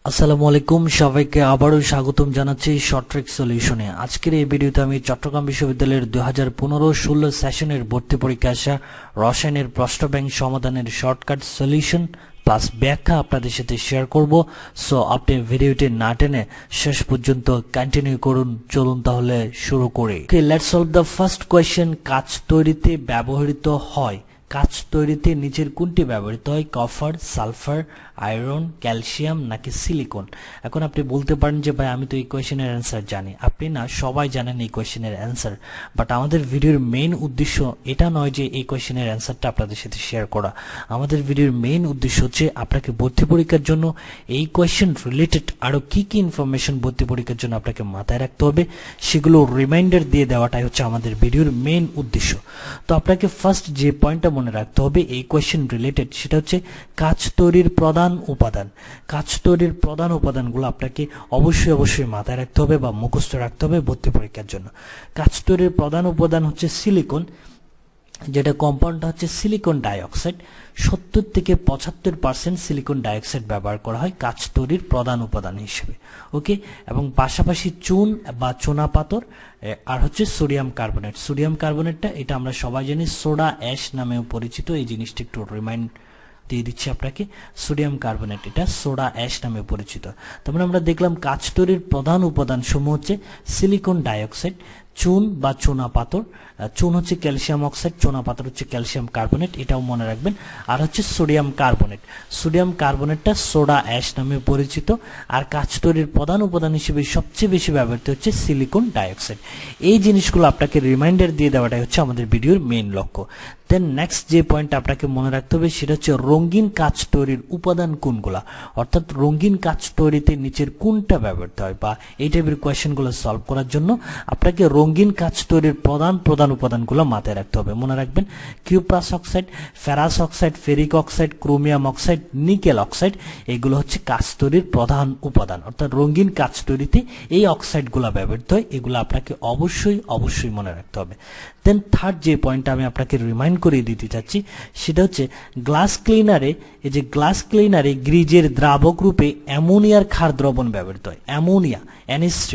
আসসালামু আলাইকুম সবাইকে আবারও স্বাগতম জানাচ্ছি শর্ট ট্রিক সলিউশনে। আজকের এই ভিডিওতে আমি চট্টগ্রাম বিশ্ববিদ্যালয়ের 2015-16 সেশনের ভর্তি পরীক্ষা আসা রসায়নের প্রশ্ন ব্যাংক সমাধানের শর্টকাট সলিউশন প্লাস ব্যাখ্যা আপনাদের সাথে শেয়ার করব। সো আপনি ভিডিওটি না টেনে শেষ পর্যন্ত কন্টিনিউ করুন। চলুন তাহলে শুরু করি। Okay, let's solve the first question. কাঁচ তৈরিতে ব্যবহৃত হয়, কাঁচ তৈরিতে নিচের কোনটি ব্যবহৃত হয়? কপার, সালফার, আয়রন, ক্যালসিয়াম নাকি সিলিকন? এখন আপনি বলতে পারেন যে ভাই আমি তো এই কোয়েশ্চেনের অ্যান্সার জানি। আপনি না, সবাই জানেন এই কোয়েশ্চেনের অ্যান্সার, বাট আমাদের ভিডিওর মেইন উদ্দেশ্য এটা নয় যে এই কোয়েশ্চেনের অ্যান্সারটা আপনাদের সাথে শেয়ার করা। আমাদের ভিডিওর মেইন উদ্দেশ্য হচ্ছে আপনাকে ভর্তি পরীক্ষার জন্য এই কোয়েশ্চেন রিলেটেড আরো কি কি ইনফরমেশন ভর্তি পরীক্ষার জন্য আপনাকে মাথায় রাখতে হবে সেগুলো রিমাইন্ডার দিয়ে দেওয়াটাই হচ্ছে আমাদের ভিডিওর মেইন উদ্দেশ্য। তো আপনাকে ফার্স্ট যে পয়েন্টটা মনে রাখতে হবে এই কোয়েশ্চেন রিলেটেড, সেটা হচ্ছে কাঁচ তৈরির প্রধান উপাদান। কাঁচ তৈরির প্রধান উপাদানগুলো আপনাকে অবশ্যই মাথায় রাখতে হবে বা মুখস্থ রাখতে হবে ভর্তি পরীক্ষার জন্য। কাঁচ তৈরির প্রধান উপাদান হচ্ছে সিলিকন, যেটা কম্পাউন্ডটা হচ্ছে সিলিকন ডাইঅক্সাইড। 70 থেকে 75% সিলিকন ডাইঅক্সাইড ব্যবহার করা হয় কাঁচ তৈরির প্রধান উপাদান হিসেবে। ওকে, এবং পাশাপাশি চুন বা চুনাপাথর আর হচ্ছে সোডিয়াম কার্বনেট। সোডিয়াম কার্বনেটটা এটা আমরা সবাই জানি সোডা অ্যাশ নামেও পরিচিত। এই জিনিসটা একটু রিমাইন্ড দিয়ে দিচ্ছি আপনাকে। সোডিয়াম কার্বনেট এটা সোডা অ্যাশ নামে পরিচিত। তারপরে আমরা দেখলাম কাঁচ তৈরির প্রধান উপাদান সমূহ হচ্ছে সিলিকন ডাইঅক্সাইড, চুন বা চুনাপাথর। চুন হচ্ছে ক্যালসিয়াম অক্সাইড, চুনাপাথর হচ্ছে ক্যালসিয়াম কার্বনেট, এটাও মনে রাখবেন। আর হচ্ছে সোডিয়াম কার্বনেট। সোডিয়াম কার্বনেটটা সোডা অ্যাশ নামে পরিচিত। আর কাঁচ তৈরির প্রধান উপাদান হিসেবে সবচেয়ে বেশি ব্যবহৃত হচ্ছে সিলিকন ডাইঅক্সাইড। এই জিনিসগুলো আপনাকে রিমাইন্ডার দিয়ে দেওয়াটাই হচ্ছে আমাদের ভিডিওর মেইন লক্ষ্য। দেন নেক্সট যে পয়েন্ট আপনাকে মনে রাখতে হবে সেটা হচ্ছে রঙিন কাঁচ তৈরির উপাদান কোনগুলা, অর্থাৎ রঙিন কাঁচ তৈরিতে নিচের কোনটা ব্যবহৃত হয়, বা এই টাইপের কোয়েশ্চেনগুলো সলভ করার জন্য আপনাকে রঙিন কাঁচ তৈরির প্রধান উপাদানগুলো মাথায় রাখতে হবে। মনে রাখবেন cuprous oxide, ferrous oxide, ferric oxide, chromium oxide, nickel oxide, এগুলো হচ্ছে কাঁচ তৈরির প্রধান উপাদান। অর্থাৎ রঙিন কাঁচ তৈরিতে এই অক্সাইডগুলো ব্যবহৃত হয়, এগুলো আপনাকে অবশ্যই মনে রাখতে হবে। দেন থার্ড যে পয়েন্টটা আমি আপনাকে রিমাইন্ড করিয়ে দিতে চাচ্ছি সেটা হচ্ছে গ্লাস ক্লিনারে, এই যে গ্লাস ক্লিনারে গ্রিজের দ্রাবক রূপে অ্যামোনিয়ার ক্ষার দ্রবণ ব্যবহৃত হয়। অ্যামোনিয়া, NH3,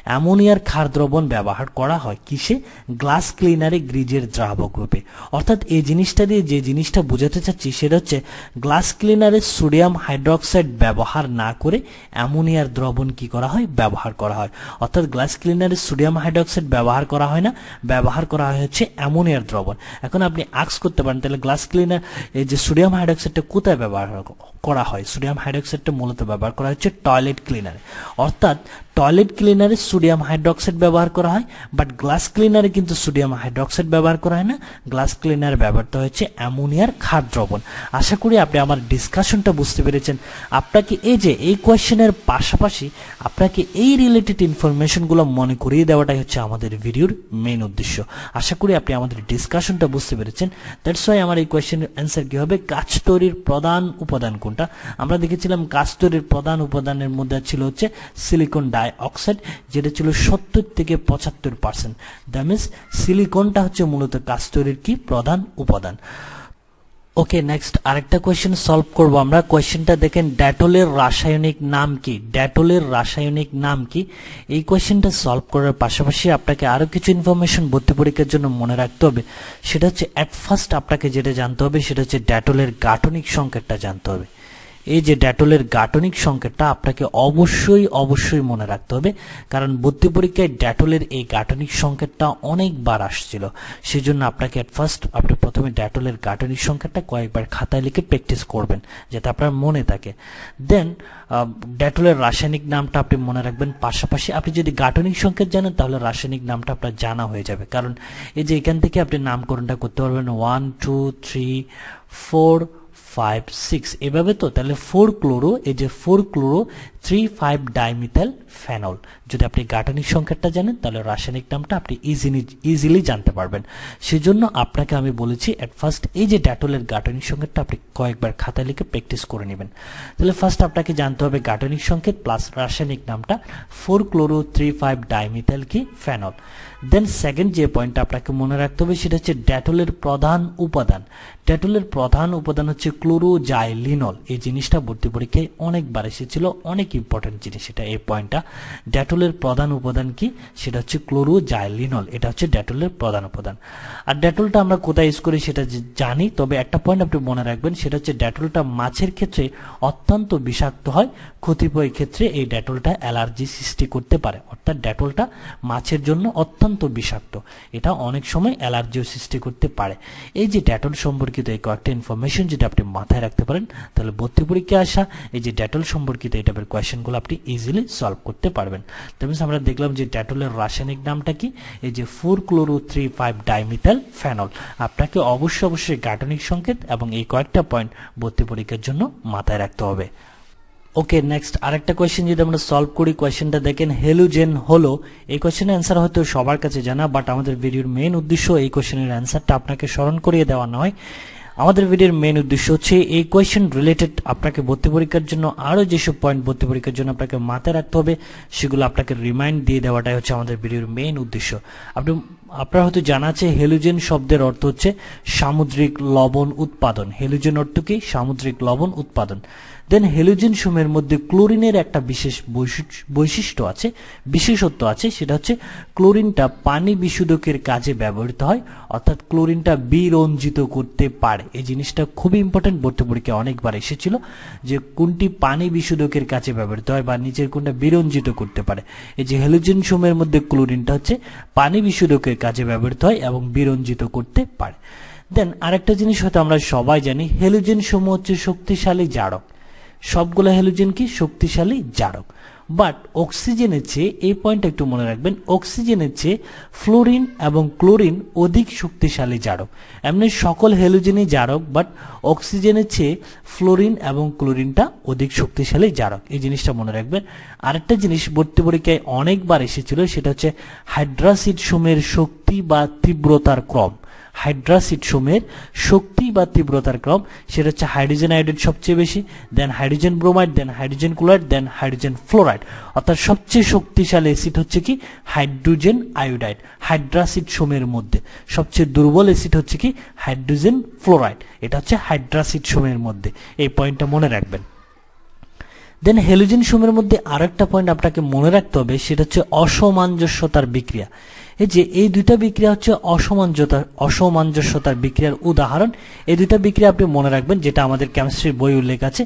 অ্যামোনিয়ার ক্ষার দ্রবণ ব্যবহার করা হয় কিসে? গ্লাস ক্লিনারে গ্রিজের দ্রাবক রূপে। অর্থাৎ এই জিনিসটা দিয়ে যে জিনিসটা বোঝাতে চাচ্ছি সেটা হচ্ছে গ্লাস ক্লিনারে সোডিয়াম হাইড্রোক্সাইড ব্যবহার না করে অ্যামোনিয়ার দ্রবণ কি করা হয়? ব্যবহার করা হয়। অর্থাৎ গ্লাস ক্লিনারে সোডিয়াম হাইড্রোক্সাইড ব্যবহার করা হয় না, ব্যবহার করা হয় হচ্ছে অ্যামোনিয়ার দ্রবণ। এখন আপনি আস্ক করতে পারেন তাহলে গ্লাস ক্লিনার এই যে সোডিয়াম হাইড্রোক্সাইডটা কোথায় ব্যবহার করা হয়? সোডিয়াম হাইড্রোক্সাইডটা মূলত ব্যবহার করা হচ্ছে টয়লেট ক্লিনারে। অর্থাৎ টয়লেট ক্লিনারে সোডিয়াম হাইড্রোক্সাইড ব্যবহার করা হয়, বাট গ্লাস ক্লিনারে কিন্তু সোডিয়াম হাইড্রোক্সাইড ব্যবহার করা হয় না। গ্লাস ক্লিনারে ব্যবহৃত হচ্ছে অ্যামোনিয়ার ক্ষার দ্রবণ। আশা করি আপনি আমার ডিসকাশনটা বুঝতে পেরেছেন। আপনাকে এই যে এই কোয়েশ্চেনের পাশাপাশি আপনাকে এই রিলেটেড ইনফরমেশনগুলো মনে করিয়ে দেওয়াটাই হচ্ছে আমাদের ভিডিওর মেইন উদ্দেশ্য। আশা করি আপনি আমাদের ডিসকাশনটা বুঝতে পেরেছেন। দ্যাটস ওয়াই আমার এই কোয়েশ্চেনের অ্যান্সার কি হবে? কাঁচ তৈরির প্রধান উপাদান কোনটা? আমরা দেখেছিলাম কাঁচ তৈরির প্রধান উপাদানের মধ্যে ছিল হচ্ছে সিলিকন ডাইঅক্সাইড, যেটা ছিল 70 থেকে 75%। দ্যাট মিনস সিলিকনটা হচ্ছে মূলত কাঁচ তৈরির কি প্রধান উপাদান। ওকে, নেক্সট আরেকটা কোয়েশ্চেন সলভ করব আমরা। কোয়েশ্চেনটা দেখেন, ডেটলের রাসায়নিক নাম কি? ডেটলের রাসায়নিক নাম কি? এই কোয়েশ্চেনটা সলভ করার পাশাপাশি আপনাকে আরো কিছু ইনফরমেশন ভর্তি পরীক্ষার জন্য মনে রাখতে হবে। সেটা হচ্ছে এট ফার্স্ট আপনাকে যেটা জানতে হবে সেটা হচ্ছে ডেটলের গাঠনিক সংকেতটা জানতে হবে। এই যে ডেটলের গাঠনিক সংকেতটা আপনাকে অবশ্যই মনে রাখতে হবে, কারণ ভর্তি পরীক্ষায় ডেটলের এই গাঠনিক সংকেতটা অনেকবার আসছিল। সেজন্য আপনাকে এট ফার্স্ট আপনি প্রথমে ডেটলের গাঠনিক সংকেতটা কয়েকবার খাতায় লিখে প্র্যাকটিস করবেন যাতে আপনার মনে থাকে। দেন ডেটলের রাসায়নিক নামটা আপনি মনে রাখবেন। পাশাপাশি আপনি যদি গাঠনিক সংকেত জানেন তাহলে রাসায়নিক নামটা আপনার জানা হয়ে যাবে, কারণ এই যে এখান থেকে আপনি নামকরণটা করতে পারবেন 1 2 3 4 5 6 এভাবে। তো তাহলে 4 ক্লোরো, এই যে 4 ক্লোরো 3,5 ডাইমিথাইল ফেনল। যদি আপনি গাঠনিক সংকেতটা জানেন তাহলে রাসায়নিক নামটা আপনি ইজিলি জানতে পারবেন। সেজন্য আপনাকে আমি বলেছি এট ফার্স্ট এই যে ডেটলের গাঠনিক সংকেতটা আপনি কয়েকবার খাতায় লিখে প্র্যাকটিস করে নেবেন। তাহলে ফার্স্ট আপনাকে জানতে হবে গাঠনিক সংকেত প্লাস রাসায়নিক নামটা 4 ক্লোরো 3,5 ডাইমিথাইল কি ফেনল। দেন সেকেন্ড যে পয়েন্টটা আপনাকে মনে রাখতে হবে সেটা হচ্ছে ডেটলের প্রধান উপাদান। ডেটলের প্রধান উপাদান হচ্ছে ক্লোরোজাইলিনল। এই জিনিসটা ভর্তি পরীক্ষায় অনেকবার এসেছিল, অনেক ইম্পর্টেন্ট জিনিস এটা। এই পয়েন্টটা, ডেটলের প্রধান উপাদান কি, সেটা হচ্ছে ক্লোরোজাইলিনল। এটা হচ্ছে ডেটলের প্রধান উপাদান। আর ডেটলটা আমরা কোথায় ইউজ করি সেটা জানি, তবে একটা পয়েন্ট আপনি মনে রাখবেন, সেটা হচ্ছে ডেটলটা মাছের ক্ষেত্রে অত্যন্ত বিষাক্ত হয়। কতিপয় ক্ষেত্রে এই ডেটলটা অ্যালার্জি সৃষ্টি করতে পারে, অর্থাৎ ডেটলটা মাছের জন্য অত্যন্ত বিষাক্ত, এটা অনেক সময় অ্যালার্জিও সৃষ্টি করতে পারে। এই যে ডেটল সম্পর্কিত এই কয়েকটা ইনফরমেশন যদি আপনি মাথায় রাখতে পারেন, তাহলে ভর্তি পরীক্ষায় আসা এই যে ডেটল সম্পর্কিত এই টাইপের কোয়েশ্চেনগুলো আপনি ইজিলি সলভ করতে পারবেন। তার আমরা দেখলাম যে ডেটলের রাসায়নিক নামটা কি, এই যে 4-chloro-3,5-dimethyl phenol। আপনাকে অবশ্যই গাঠনিক সংকেত এবং এই কয়েকটা পয়েন্ট ভর্তি পরীক্ষার জন্য মাথায় রাখতে হবে। ওকে, নেক্সট আরেকটা কোয়েশ্চেন যদি আমরা সলভ করি, কোয়েশ্চেনটা দেখেন হ্যালোজেন হলো, এই কোয়েশ্চেনের অ্যান্সার হয়তো সবার কাছে জানা, বাট আমাদের ভিডিওর মেইন উদ্দেশ্য এই কোয়েশ্চেনের অ্যান্সারটা আপনাকে স্মরণ করিয়ে দেওয়া নয়। আমাদের ভিডিওর মেইন উদ্দেশ্য হচ্ছে এই কোয়েশ্চেন রিলেটেড আপনাকে ভর্তি পরীক্ষার জন্য আরো যেসব পয়েন্ট ভর্তি পরীক্ষার জন্য আপনাকে মাথায় রাখতে হবে সেগুলো আপনাকে রিমাইন্ড দিয়ে দেওয়াটাই হচ্ছে আমাদের ভিডিওর মেইন উদ্দেশ্য। আপনার হয়তো জানা আছে হ্যালোজেন শব্দের অর্থ হচ্ছে সামুদ্রিক লবণ উৎপাদন। হ্যালোজেন অর্থ কি, সামুদ্রিক লবণ উৎপাদন। দেন হ্যালোজেন সমূহের মধ্যে ক্লোরিনের একটা বিশেষ বিশেষত্ব আছে, সেটা হচ্ছে ক্লোরিনটা পানি বিশুদ্ধকের কাজে ব্যবহৃত হয়, অর্থাৎ ক্লোরিনটা বিরঞ্জিত করতে পারে। এই জিনিসটা খুবই ইম্পর্টেন্ট, ভর্তি পরীক্ষায় অনেকবার এসেছিল যে কোনটি পানি বিশুদ্ধকের কাজে ব্যবহৃত হয় বা নিচের কোনটা বিরঞ্জিত করতে পারে। এই যে হ্যালোজেন সমূহের মধ্যে ক্লোরিনটা হচ্ছে পানি বিশুদ্ধকের কাজে ব্যবহৃত হয় এবং বিরঞ্জিত করতে পারে। দেন আরেকটা জিনিস হয়তো আমরা সবাই জানি, হ্যালোজেন সমূহ হচ্ছে শক্তিশালী জারক। সবগুলো হ্যালোজেন কি শক্তিশালী জারক, বাট অক্সিজেনের চেয়ে, এই পয়েন্টটা একটু মনে রাখবেন, অক্সিজেনের চেয়ে ফ্লোরিন এবং ক্লোরিন অধিক শক্তিশালী জারক। এমনি সকল হ্যালোজেনই জারক, বাট অক্সিজেনের চেয়ে ফ্লোরিন এবং ক্লোরিনটা অধিক শক্তিশালী জারক। এই জিনিসটা মনে রাখবেন। আরেকটা জিনিস ভর্তি পরীক্ষায় অনেকবার এসেছিল, সেটা হচ্ছে হাইড্রাসিড সমূহের শক্তি বা তীব্রতার ক্রম। হাইড্রাসিড সমূহের শক্তি বা তীব্রতার ক্রম, সেটা হচ্ছে হাইড্রোজেন আয়োডাইড সবচেয়ে বেশি, দেন হাইড্রোজেন ব্রোমাইড, দেন হাইড্রোজেন ক্লোরাইড, দেন হাইড্রোজেন ফ্লোরাইড। অর্থাৎ সবচেয়ে শক্তিশালী অ্যাসিড হচ্ছে কি হাইড্রোজেন আয়োডাইড। হাইড্রাসিড সমূহের মধ্যে সবচেয়ে দুর্বল অ্যাসিড হচ্ছে কি হাইড্রোজেন ফ্লোরাইড। এটা হচ্ছে হাইড্রাসিড সমূহের মধ্যে, এই পয়েন্টটা মনে রাখবেন। দেন হ্যালোজেন সমূহের মধ্যে আরেকটা পয়েন্ট আপনাকে মনে রাখতে হবে, সেটা হচ্ছে অসামঞ্জস্যতার বিক্রিয়া। এই যে এই দুইটা বিক্রিয়া হচ্ছে অসামঞ্জস্যতার বিক্রিয়ার উদাহরণ। এই দুইটা বিক্রিয়া আপনি মনে রাখবেন, যেটা আমাদের কেমিস্ট্রির বই উল্লেখ আছে।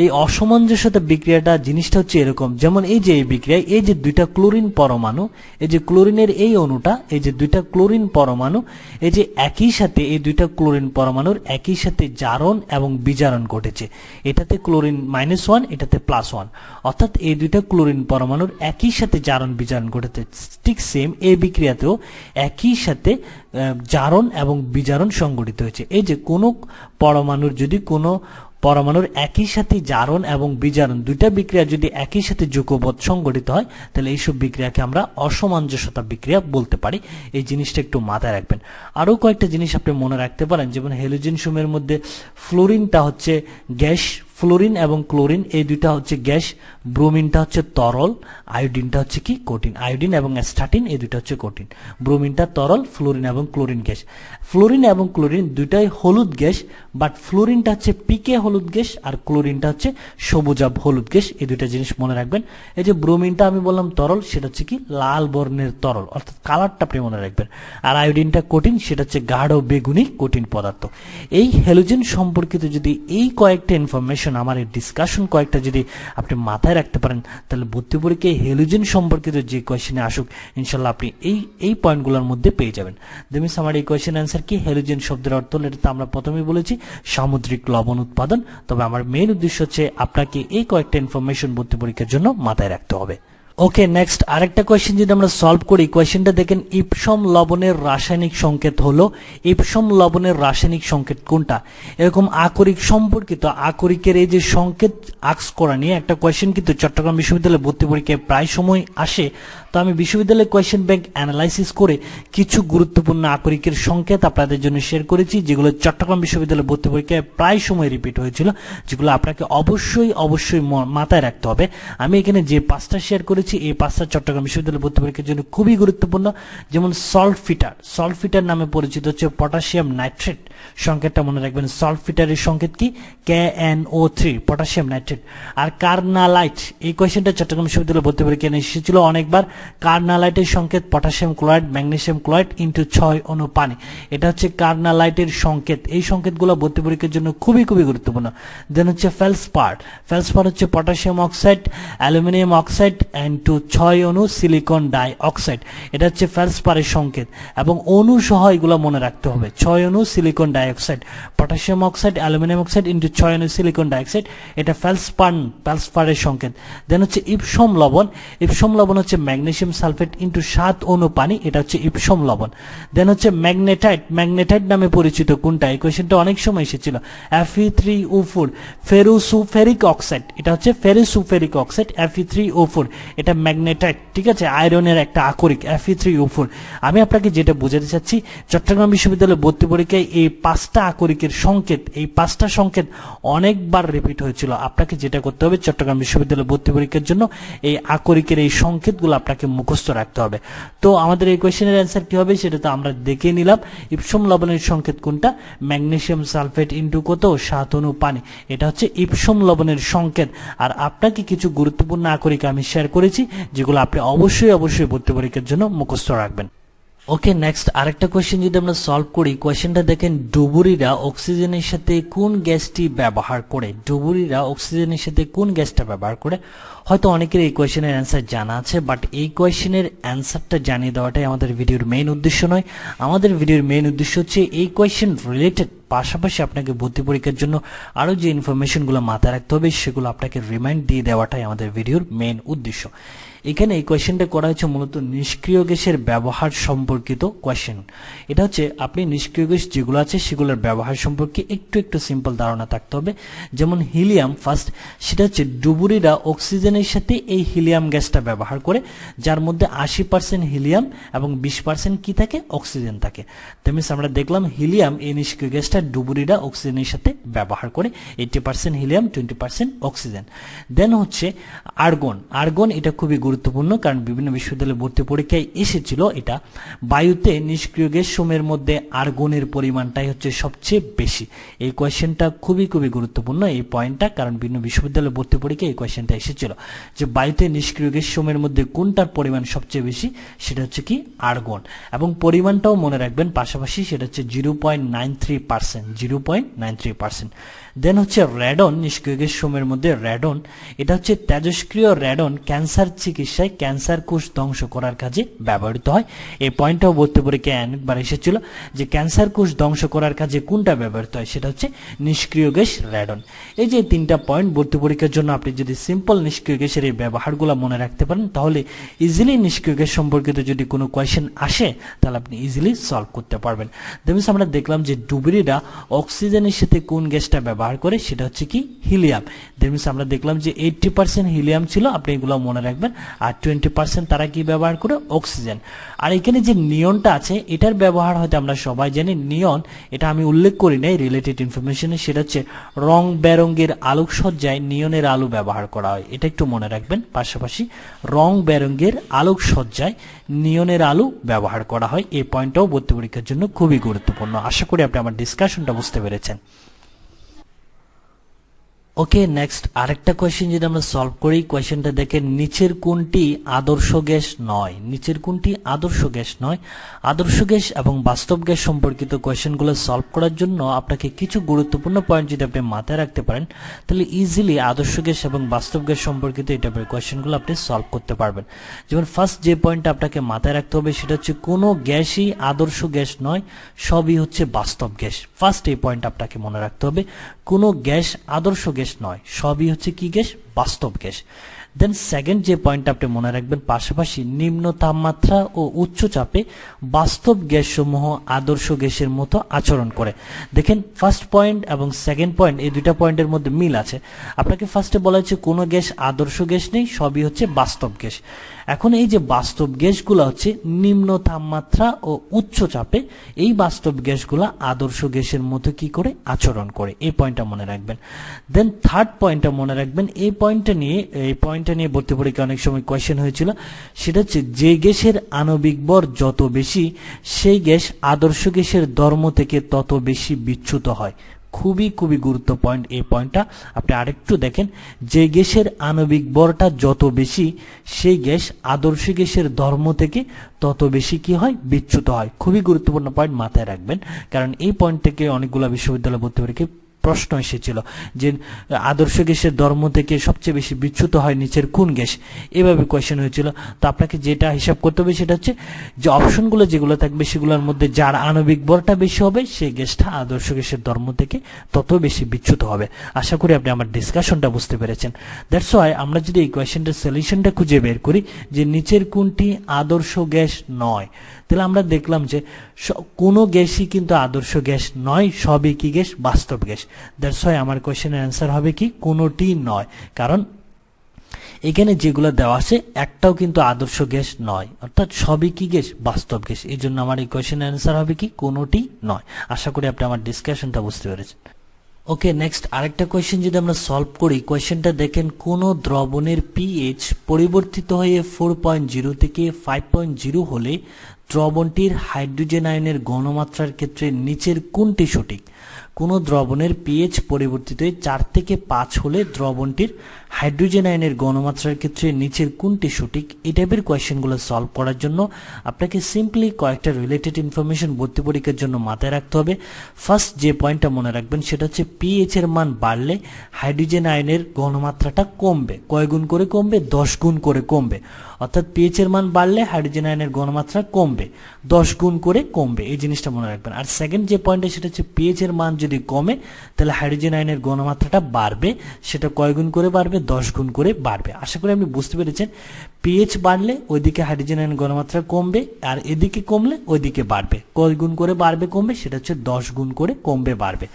এই অসামঞ্জস্যতা বিক্রিয়াটা জিনিসটা হচ্ছে এরকম, যেমন এই যে এই বিক্রিয়ায় এই যে দুইটা ক্লোরিন পরমাণু, এই যে ক্লোরিনের এই অণুটা, এই যে দুইটা ক্লোরিন পরমাণু, এই যে একই সাথে এই দুইটা ক্লোরিন পরমাণুর একই সাথে জারণ এবং বিজারণ ঘটেছে। এটাতে ক্লোরিন -1, এটাতে +1, অর্থাৎ এই দুইটা ক্লোরিন পরমাণুর একই সাথে জারণ বিজারণ ঘটেছে। ঠিক সেম এই বিক্রিয়াতেও একই সাথে জারণ এবং বিজারণ সংঘটিত হয়েছে। এই যে কোনো পরমাণুর যদি কোনো পরমাণুর একই সাথে জারণ এবং বিজারণ দুইটা বিক্রিয়া যদি একই সাথে যৌগপথ সংঘটিত হয়, তাহলে এইসব বিক্রিয়াকে আমরা অসামঞ্জস্যতা বিক্রিয়া বলতে পারি। এই জিনিসটা একটু মাথায় রাখবেন। আরো কয়েকটা জিনিস আপনি মনে রাখতে পারেন, যেমন হ্যালোজেন সমূহের মধ্যে ফ্লোরিনটা হচ্ছে গ্যাস, ফ্লোরিন এবং ক্লোরিন এই দুইটা হচ্ছে গ্যাস, ব্রোমিনটা হচ্ছে তরল, আয়োডিনটা হচ্ছে কি কঠিন। আয়োডিন এবং অ্যাস্টাটিন এই দুইটা হচ্ছে কঠিন, ব্রোমিনটা তরল, ফ্লোরিন এবং ক্লোরিন গ্যাস। ফ্লোরিন এবং ক্লোরিন দুইটাই হলুদ গ্যাস, বাট ফ্লোরিনটা হচ্ছে পিকে হলুদ গ্যাস আর ক্লোরিনটা হচ্ছে সবুজাভ হলুদ গ্যাস। এই দুইটা জিনিস মনে রাখবেন। এই যে ব্রোমিনটা আমি বললাম তরল, সেটা হচ্ছে কি লাল বর্ণের তরল, অর্থাৎ কালারটা আপনি মনে রাখবেন। আর আয়োডিনটা কঠিন, সেটা হচ্ছে গাঢ় বেগুনি কঠিন পদার্থ। এই হ্যালোজেন সম্পর্কিত যদি এই কয়েকটা ইনফরমেশন, আমার এই ডিসকাশন কয়েকটা যদি আপনি মাথায় রাখতে পারেন, তাহলে ভর্তি পরীক্ষায় হ্যালোজেন সম্পর্কিত যে কোয়েশ্চেনে আসুক, ইনশাল্লাহ আপনি এই পয়েন্টগুলোর মধ্যে পেয়ে যাবেন। দ্যাট আমার এই কোয়েশ্চেন অ্যান্সার কি, হ্যালোজেন শব্দের অর্থ হলো, এটা তো আমরা প্রথমেই বলেছি, সামুদ্রিক লবণ উৎপাদন। তবে আমার মেইন উদ্দেশ্য হচ্ছে আপনাকে এই কয়েকটা ইনফরমেশন ভর্তি পরীক্ষার জন্য মাথায় রাখতে হবে। ওকে, নেক্সট আরেকটা কোয়েশ্চেন যদি আমরা সলভ করি, কোয়েশ্চেনটা দেখেন ইপসম লবণের রাসায়নিক সংকেত হলো। ইপসম লবণের রাসায়নিক সংকেত কোনটা? এরকম আকরিক সম্পর্কিত আকরিকের এই যে সংকেত আক্স করা নিয়ে একটা কোয়েশ্চেন কিন্তু চট্টগ্রাম বিশ্ববিদ্যালয়ে ভর্তি পরীক্ষায় প্রায় সময় আসে। তো আমি বিশ্ববিদ্যালয় কোয়েশ্চেন ব্যাংক অ্যানালাইসিস করে কিছু গুরুত্বপূর্ণ আকরিকের সংকেত আপনাদের জন্য শেয়ার করেছি, যেগুলো চট্টগ্রাম বিশ্ববিদ্যালয়ে ভর্তি পরীক্ষায় প্রায় সময় রিপিট হয়েছিল, যেগুলো আপনাকে অবশ্যই মাথায় রাখতে হবে। আমি এখানে যে 5টা শেয়ার করেছি করেছি এই পাঁচটা চট্টগ্রাম বিশ্ববিদ্যালয় ভর্তি পরীক্ষার জন্য খুবই গুরুত্বপূর্ণ। যেমন সল্টফিটার, সল্টফিটার নামে পরিচিত হচ্ছে পটাশিয়াম নাইট্রেট, সংকেতটা মনে রাখবেন। সল্টফিটারের সংকেত কি? KNO3, potassium nitrate. আর কার্নালাইট, এই কোয়েশ্চেনটা চট্টগ্রাম বিশ্ববিদ্যালয় ভর্তি পরীক্ষায় এসেছিল অনেকবার। কার্নালাইটের সংকেত potassium chloride, magnesium chloride into 6 অণু পানি, এটা হচ্ছে কার্নালাইটের সংকেত। এই সংকেতগুলো ভর্তি পরীক্ষার জন্য খুবই গুরুত্বপূর্ণ। দেন হচ্ছে ফেলসপার, ফেলসপার হচ্ছে potassium oxide, aluminium oxide into 6 অণু সিলিকন ডাই অক্সাইড, এটা হচ্ছে ফেলসপারের সংকেত। এবং অণু সহ এগুলো মনে রাখতে হবে, 6 অণু silicon dioxide, potassium oxide, aluminium oxide into 6 অণু সিলিকন ডাইঅক্সাইড, এটা ফেলসপারের সংকেত। দেন হচ্ছে ইপসম লবণ, ইপসম লবণ হচ্ছে ম্যাগনেসিয়াম সালফেট ইনটু 7 অণু পানি, এটা হচ্ছে ইপসম লবণ। দেন হচ্ছে ম্যাগনেটাইট, ম্যাগনেটাইট নামে পরিচিত কোনটা? এই কোয়েশ্চেনটা অনেক সময় এসেছিল। Fe3O4, ফেরোসুফেরিক অক্সাইড, এটা হচ্ছে ফেরোসুফেরিক অক্সাইড Fe3O4, এটা ম্যাগনেটাইট, ঠিক আছে, আয়রনের একটা আকরিক Fe3O4। আমি আপনাকে যেটা বোঝাতে চাচ্ছি, চট্টগ্রাম বিশ্ববিদ্যালয় ভর্তি পরীক্ষায় এই 5টা আকরিকের সংকেত, এই 5টা সংকেত অনেকবার রিপিট হয়েছিল। আপনাকে যেটা করতে হবে, চট্টগ্রাম বিশ্ববিদ্যালয় ভর্তি পরীক্ষার জন্য এই আকরিকের এই সংকেতগুলো আপনাকে মুখস্থ রাখতে হবে। তো আমাদের এই কোয়েশ্চেনের অ্যান্সার কি হবে সেটা তো আমরা দেখে নিলাম। ইপসম লবণের সংকেত কোনটা? ম্যাগনেসিয়াম সালফেট ইনটু কত? 7 অণু পানি, এটা হচ্ছে ইপসম লবণের সংকেত। আর আপনাকে কিছু গুরুত্বপূর্ণ আকরিক আমি শেয়ার করেছি, যেগুলো আপনি অবশ্যই ভর্তি পরীক্ষার জন্য মুখস্থ রাখবেন। ওকে, নেক্সট আরেকটা কোয়েশ্চেন যদি আমরা সলভ করি, কোয়েশ্চেনটা দেখেন, ডুবুরিরা অক্সিজেনের সাথে কোন গ্যাসটি ব্যবহার করে? ডুবুরিরা অক্সিজেনের সাথে কোন গ্যাসটা ব্যবহার করে? হয়তো অনেকের এই কোয়েশ্চেনের অ্যান্সার জানা আছে, বাট এই কোয়েশ্চেনের অ্যান্সারটা জানিয়ে দেওয়াটাই আমাদের ভিডিওর মেইন উদ্দেশ্য নয়। আমাদের ভিডিওর মেইন উদ্দেশ্য হচ্ছে এই কোয়েশ্চেন রিলেটেড পাশাপাশি আপনাকে ভর্তি পরীক্ষার জন্য আরও যে ইনফরমেশনগুলো মাথায় রাখতে হবে সেগুলো আপনাকে রিমাইন্ড দিয়ে দেওয়াটাই আমাদের ভিডিওর মেইন উদ্দেশ্য। এখানে এই কোয়েশ্চেনটা করা হয়েছে মূলত নিষ্ক্রিয় গ্যাসের ব্যবহার সম্পর্কিত কোয়েশ্চেন। এটা হচ্ছে আপনি নিষ্ক্রিয় গ্যাস যেগুলো আছে সেগুলোর ব্যবহার সম্পর্কে একটু সিম্পল ধারণা থাকতে হবে। যেমন হিলিয়াম ফার্স্ট, সেটা হচ্ছে ডুবুরিরা অক্সিজেনের সাথে এই হিলিয়াম গ্যাসটা ব্যবহার করে, যার মধ্যে 80% হিলিয়াম এবং 20% কি থাকে? অক্সিজেন থাকে। দ্যাট মিনস আমরা দেখলাম হিলিয়াম এই নিষ্ক্রিয় গ্যাসটা ডুবুরিরা অক্সিজেনের সাথে ব্যবহার করে, 80% হিলিয়াম 20% অক্সিজেন। দেন হচ্ছে আর্গন, আর্গন এটা খুবই গুরুত্বপূর্ণ, কারণ বিভিন্ন বিশ্ববিদ্যালয়ে ভর্তি পরীক্ষায় এসেছিল। এটা বায়ুতে নিষ্ক্রিয় গ্যাস সমূহের মধ্যে আর্গনের পরিমাণটাই হচ্ছে সবচেয়ে বেশি। এই কোয়েশ্চেনটা খুবই গুরুত্বপূর্ণ এই পয়েন্টটা, কারণ বিভিন্ন বিশ্ববিদ্যালয়ে ভর্তি পরীক্ষায় এই কোয়েশ্চেনটা এসেছিল যে বায়ুতে নিষ্ক্রিয় গ্যাস সমূহের মধ্যে কোনটার পরিমাণ সবচেয়ে বেশি? সেটা হচ্ছে কি? আর্গন। এবং পরিমাণটাও মনে রাখবেন পাশাপাশি, সেটা হচ্ছে 0.93%, 0.93%। দেন হচ্ছে রেডন, নিষ্ক্রিয় গ্যাস সমূহের মধ্যে রেডন, এটা হচ্ছে তেজস্ক্রিয় রেডন ক্যান্সার চিকিৎসায় ক্যান্সার কোষ ধ্বংস করার কাজে ব্যবহৃত হয়। এই পয়েন্টটাও ভর্তি পরীক্ষায় অনেকবার এসেছিল যে ক্যান্সার কোষ ধ্বংস করার কাজে কোনটা ব্যবহৃত হয়? সেটা হচ্ছে নিষ্ক্রিয় গ্যাস রেডন। এই যে 3টা পয়েন্ট ভর্তি পরীক্ষার জন্য আপনি যদি সিম্পল নিষ্ক্রিয় গ্যাসের এই ব্যবহারগুলো মনে রাখতে পারেন, তাহলে ইজিলি নিষ্ক্রিয় গ্যাস সম্পর্কিত যদি কোনো কোয়েশ্চেন আসে তাহলে আপনি ইজিলি সলভ করতে পারবেন। দেখুন আমরা দেখলাম যে ডুবুরিরা অক্সিজেনের সাথে কোন গ্যাসটা ব্যবহার করে? সেটা হচ্ছে কি? হিলিয়াম। দেখুন আমরা দেখলাম যে 80% হিলিয়াম ছিল, আপনি এগুলো মনে রাখবেন। আর 20% তারা কি ব্যবহার করে? অক্সিজেন। আর এখানে যে নিয়নটা আছে এটার ব্যবহার হয়তো আমরা সবাই জানি। নিয়ন, এটা আমি উল্লেখ করি নাই রিলেটেড ইনফরমেশনে, সেটা হচ্ছে রং বেরঙ্গের আলোকসজ্জায় নিয়নের আলো ব্যবহার করা হয়, এটা একটু মনে রাখবেন। পাশাপাশি রং বেরঙ্গের আলোকসজ্জায় নিয়নের আলো ব্যবহার করা হয়, এই পয়েন্টটাও ভর্তি পরীক্ষার জন্য খুবই গুরুত্বপূর্ণ। আশা করি আপনি আমার ডিসকাশনটা বুঝতে পেরেছেন। ওকে, নেক্সট আরেকটা কোয়েশ্চেন যদি আমরা সলভ করি, কোয়েশ্চেনটা দেখেন, নিচের কোনটি আদর্শ গ্যাস নয়? নিচের কোনটি আদর্শ গ্যাস নয়? আদর্শ গ্যাস এবং বাস্তব গ্যাস সম্পর্কিত কোয়েশ্চেনগুলো সলভ করার জন্য আপনাকে কিছু গুরুত্বপূর্ণ পয়েন্ট যদি আপনি মাথায় রাখতে পারেন, তাহলে ইজিলি আদর্শ গ্যাস এবং বাস্তব গ্যাস সম্পর্কিত এই টাইপের কোয়েশ্চেনগুলো আপনি সলভ করতে পারবেন। যেমন ফার্স্ট যে পয়েন্টটা আপনাকে মাথায় রাখতে হবে সেটা হচ্ছে কোনো গ্যাসই আদর্শ গ্যাস নয়, সবই হচ্ছে বাস্তব গ্যাস। ফার্স্ট এই পয়েন্ট আপনাকে মনে রাখতে হবে, কোনো গ্যাস আদর্শ গ্যাস নয়, সবই হচ্ছে কি গ্যাস? বাস্তব গ্যাস। দেন সেকেন্ড যে পয়েন্ট আপনি মনে রাখবেন, পাশাপাশি নিম্ন তাপমাত্রা ও উচ্চ চাপে বাস্তব গ্যাস সমূহ আদর্শ গ্যাসের মতো আচরণ করে। দেখেন ফার্স্ট পয়েন্ট এবং সেকেন্ড পয়েন্ট, এই দুইটা পয়েন্টের মধ্যে মিল আছে। আপনাকে ফার্স্টে বলা হচ্ছে কোনো গ্যাস আদর্শ গ্যাস নেই, সবই হচ্ছে বাস্তব গ্যাস। এখন এই যে বাস্তব গ্যাসগুলো হচ্ছে নিম্ন তাপমাত্রা ও উচ্চ চাপে, এই বাস্তব গ্যাসগুলো আদর্শ গ্যাসের মতো কি করে? আচরণ করে। এই পয়েন্টটা মনে রাখবেন। দেন থার্ড পয়েন্টটা মনে রাখবেন, এই পয়েন্টটা নিয়ে ভর্তি পরীক্ষা অনেক সময় কোয়েশ্চেন হয়েছিল। সেটা হচ্ছে যে গ্যাসের আণবিক ভর যত বেশি সেই গ্যাস আদর্শ গ্যাসের ধর্ম থেকে তত বেশি বিচ্যুত হয়। খুবই গুরুত্ব পয়েন্ট এই পয়েন্টটা। আপনি আরেকটু দেখেন, যে গ্যাসের আণবিক ভরটা যত বেশি সেই গ্যাস আদর্শ গ্যাসের ধর্ম থেকে তত বেশি কি হয়, বিচ্যুত হয়। খুবই গুরুত্বপূর্ণ পয়েন্ট, মাথায় রাখবেন, কারণ এই পয়েন্ট থেকে অনেকগুলো বিশ্ববিদ্যালয় ভর্তি পরীক্ষায় প্রশ্ন এসেছিল যে আদর্শ গ্যাসের ধর্ম থেকে সবচেয়ে বেশি বিচ্যুত হয় নিচের কোন গ্যাস, এভাবে কোয়েশ্চেন হয়েছিল। তো আপনাকে যেটা হিসাব করতে হবে সেটা হচ্ছে যে অপশনগুলো যেগুলো থাকবে সেগুলোর মধ্যে যার আণবিক ভরটা বেশি হবে সেই গ্যাসটা আদর্শ গ্যাসের ধর্ম থেকে তত বেশি বিচ্যুত হবে। আশা করি আপনি আমার ডিসকাশনটা বুঝতে পেরেছেন। দ্যাটস ওয়াই আমরা যদি এই কোয়েশ্চেনটার সলিউশনটা খুঁজে বের করি যে নিচের কোনটি আদর্শ গ্যাস নয়, তাহলে আমরা দেখলাম যে কোনো গ্যাসই কিন্তু আদর্শ গ্যাস নয়, সবই কি গ্যাস, বাস্তব গ্যাস। দ্যাটস ওয়াই আমার কোয়েশ্চেনের অ্যান্সার হবে কি, কোনোটি নয়, কারণ এখানে যেগুলো দেওয়া আছে একটাও কিন্তু আদর্শ গ্যাস নয়, অর্থাৎ সবই কি গ্যাস, বাস্তব গ্যাস। এই জন্য আমার এই কোয়েশ্চেনের অ্যান্সার হবে কি, কোনোটি নয়। আশা করি আপনি আমার ডিসকাশনটা বুঝতে পেরেছেন। ওকে, নেক্সট আরেকটা কোয়েশ্চেন যদি আমরা সলভ করি, কোয়েশ্চেনটা দেখেন, কোন দ্রবণের পিএইচ পরিবর্তিত হয়ে 4.0 থেকে 5.0 হলে দ্রবণটির হাইড্রোজেন আয়নের ঘনমাত্রার ক্ষেত্রে নিচের কোনটি সঠিক? কোন দ্রবণের পিএইচ পরিবর্তিত হয়ে 4 থেকে 5 হলে দ্রবণটির হাইড্রোজেন আয়নের ঘনমাত্রার ক্ষেত্রে নিচের কোনটি সঠিক? এই টাইপের কোয়েশ্চেনগুলো সলভ করার জন্য আপনাকে সিম্পলি কয়েকটা রিলেটেড ইনফরমেশন ভর্তি পরীক্ষার জন্য মাথায় রাখতে হবে। ফার্স্ট যে পয়েন্টটা মনে রাখবেন সেটা হচ্ছে পিএইচ এর মান বাড়লে হাইড্রোজেন আয়নের ঘনমাত্রাটা কমবে। কয় গুণ করে কমবে? 10 গুণ করে কমবে। অর্থাৎ পিএইচ এর মান বাড়লে হাইড্রোজেন আয়নের ঘনমাত্রা কমবে, 10 গুণ করে কমবে, এই জিনিসটা মনে রাখবেন। আর সেকেন্ড যে পয়েন্টটা সেটা হচ্ছে পিএইচ এর মান যদি কমে তাহলে হাইড্রোজেন আয়নের ঘনমাত্রাটা বাড়বে। সেটা কয় গুণ করে বাড়বে? 10 গুণ করে বাড়বে। আশা করি আপনি বুঝতে পেরেছেন। পিএইচ বাড়লে ওইদিকে হাইড্রোজেন আয়নের ঘনমাত্রা কমবে, আর এদিকে কমলে ওইদিকে বাড়বে। কয় গুণ করে বাড়বে কমবে? সেটা হচ্ছে 10 গুণ করে কমবে বাড়বে।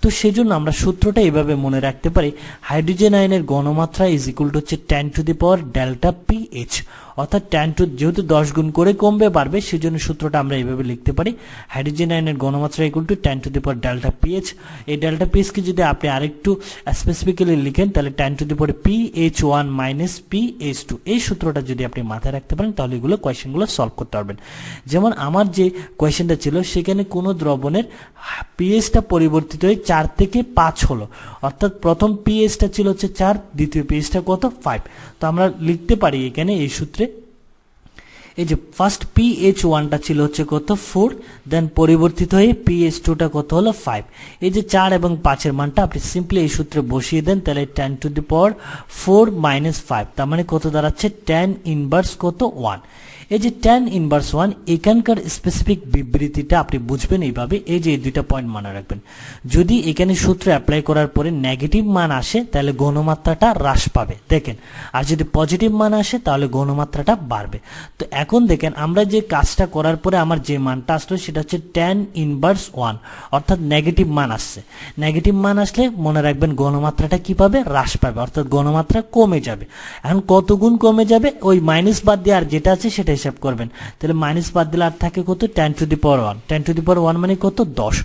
তো সেজন্য আমরা সূত্রটা এইভাবে মনে রাখতে পারি, হাইড্রোজেন আয়নের ঘনমাত্রা ইজ ইকুয়াল টু হচ্ছে 10 to the power delta pH. অর্থাৎ 10 টু, যেহেতু 10 গুণ করে কমবে বাড়বে সেজন্য সূত্রটা আমরা এইভাবে লিখতে পারি, হাইড্রোজেন আয়নের ঘনমাত্রা equal to 10 to the power delta pH. এই ডেল্টা পিএইচ কে যদি আপনি আরেকটু স্পেসিফিক্যালি লিখেন তাহলে 10 to the power PH1 minus PH2, এই সূত্রটা যদি আপনি মাথায় রাখতে পারেন তাহলে এগুলো কোয়েশ্চেনগুলো সলভ করতে পারবেন। যেমন আমার যে কোয়েশ্চেনটা ছিল সেখানে কোনো দ্রবণের পিএইচটা পরিবর্তিত হয়ে 4 থেকে 5 হলো, অর্থাৎ প্রথম পিএইচটা ছিল হচ্ছে 4, দ্বিতীয় পিএইচটা কত? 5। তো আমরা লিখতে পারি এখানে এই সূত্রে, এই যে ফার্স্ট PH1টা ছিল হচ্ছে কত? 4, দেন পরিবর্তিত হয়ে PH2টা কত হলো? 5। এই যে 4 এবং 5 এর মানটা আপনি সিম্পলি এই সূত্রে বসিয়ে দেন, তাহলে 10 টু দি পাওয়ার 4 মাইনাস 5, তার মানে কত দাঁড়াচ্ছে? tan ইনভার্স কত? 1। এই যে tan ইনভার্স 1, এখানকার স্পেসিফিক বিবৃতিটা আপনি বুঝবেন এইভাবে, এই যে এই দুইটা পয়েন্ট মনে রাখবেন। যদি এখানে সূত্র অ্যাপ্লাই করার পরে নেগেটিভ মান আসে তাহলে ঘনমাত্রাটা হ্রাস পাবে, দেখেন, আর যদি পজিটিভ মান আসে তাহলে ঘনমাত্রাটা বাড়বে। তো এখন দেখেন আমরা যে কাজটা করার পরে আমার যে মানটা আসলো সেটা হচ্ছে tan ইনভার্স 1, অর্থাৎ নেগেটিভ মান আসছে। নেগেটিভ মান আসলে মনে রাখবেন ঘনমাত্রাটা কি পাবে? হ্রাস পাবে, অর্থাৎ ঘনমাত্রা কমে যাবে। এখন কত গুণ কমে যাবে? ওই মাইনাস বাদ দিয়ে আর যেটা আছে সেটা হিসাব করবেন, তাহলে মাইনাস বাদ দিলে আর থাকে কত? 10 to the power 1। 10 to the পাওয়ার 1 মানে কত? 10।